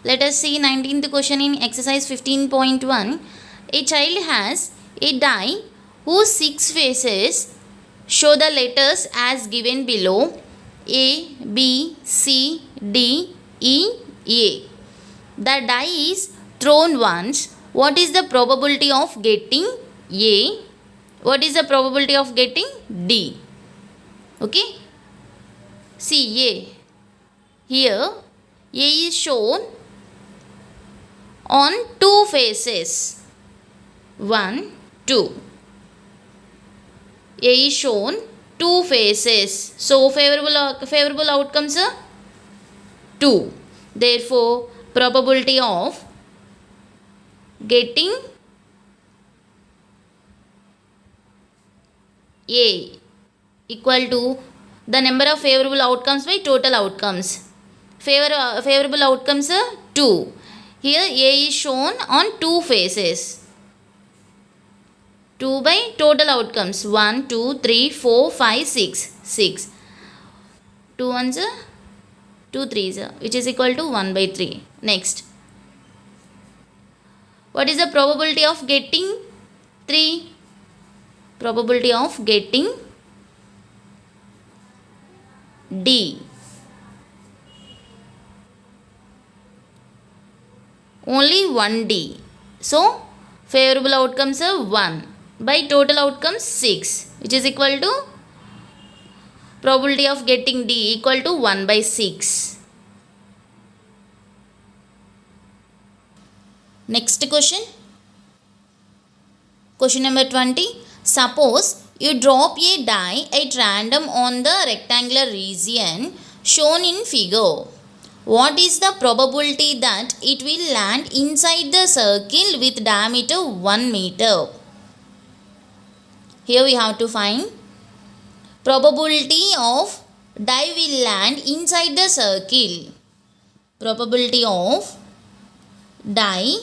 Let us see 19th question in exercise 15.1. A child has a die whose 6 faces show the letters as given below: A, B, C, D, E, A. The die is thrown once. What is the probability of getting A? What is the probability of getting D? Okay. See A. Here A is shown on 2 faces. 1, 2. A is shown 2 faces. So favorable outcomes are 2. Therefore, probability of getting A equal to the number of favorable outcomes by total outcomes. Favorable outcomes are 2. Here A is shown on 2 faces. 2 by total outcomes 1, 2, 3, 4, 5, 6. 6. 2 ones are 2 threes which is equal to 1 by 3. Next. What is the probability of getting 3? Probability of getting D. Only 1 D. So, favorable outcomes are 1 by total outcomes 6 which is equal to probability of getting D equal to 1 by 6. Next question. Question number 20. Suppose you drop a die at random on the rectangular region shown in figure. What is the probability that it will land inside the circle with diameter 1 meter? Here we have to find probability of die will land inside the circle. Probability of die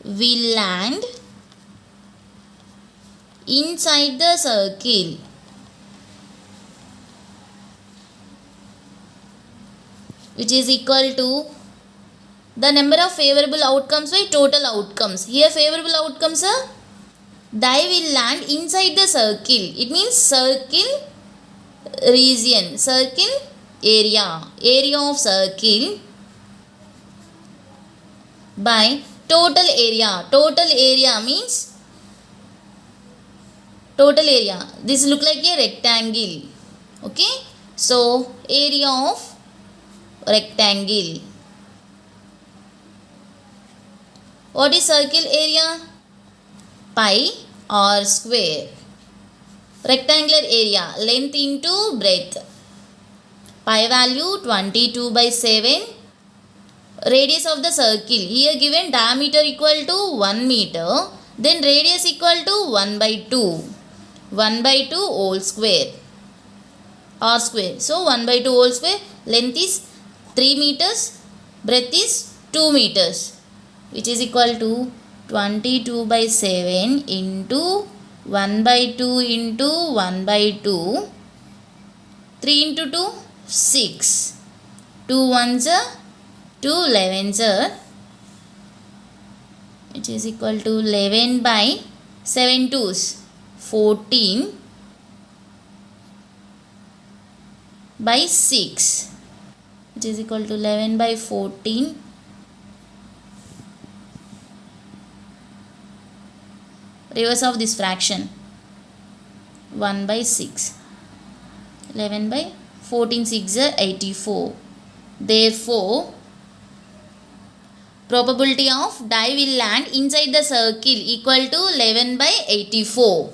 will land inside the circle. Which is equal to the number of favorable outcomes by total outcomes. Here favorable outcomes are die will land inside the circle. It means circle region, circle area, area of circle by total area. Total area means total area. This look like a rectangle. Okay. So area of rectangle. What is circle area? Pi r square. Rectangular area, length into breadth. Pi value 22 by 7. Radius of the circle. Here given diameter equal to 1 meter. Then radius equal to 1 by 2. 1 by 2 whole square. R square. So 1 by 2 whole square. Length is 3 meters, breadth is 2 meters, which is equal to 22 by 7 into 1 by 2 into 1 by 2, 3 into 2, 6, 2 ones are 2 11s are, which is equal to 11 by 7 twos, 14 by 6. Which is equal to 11 by 14. Reverse of this fraction. 1 by 6. 11 by 14 6 are 84. Therefore, probability of die will land inside the circle equal to 11 by 84.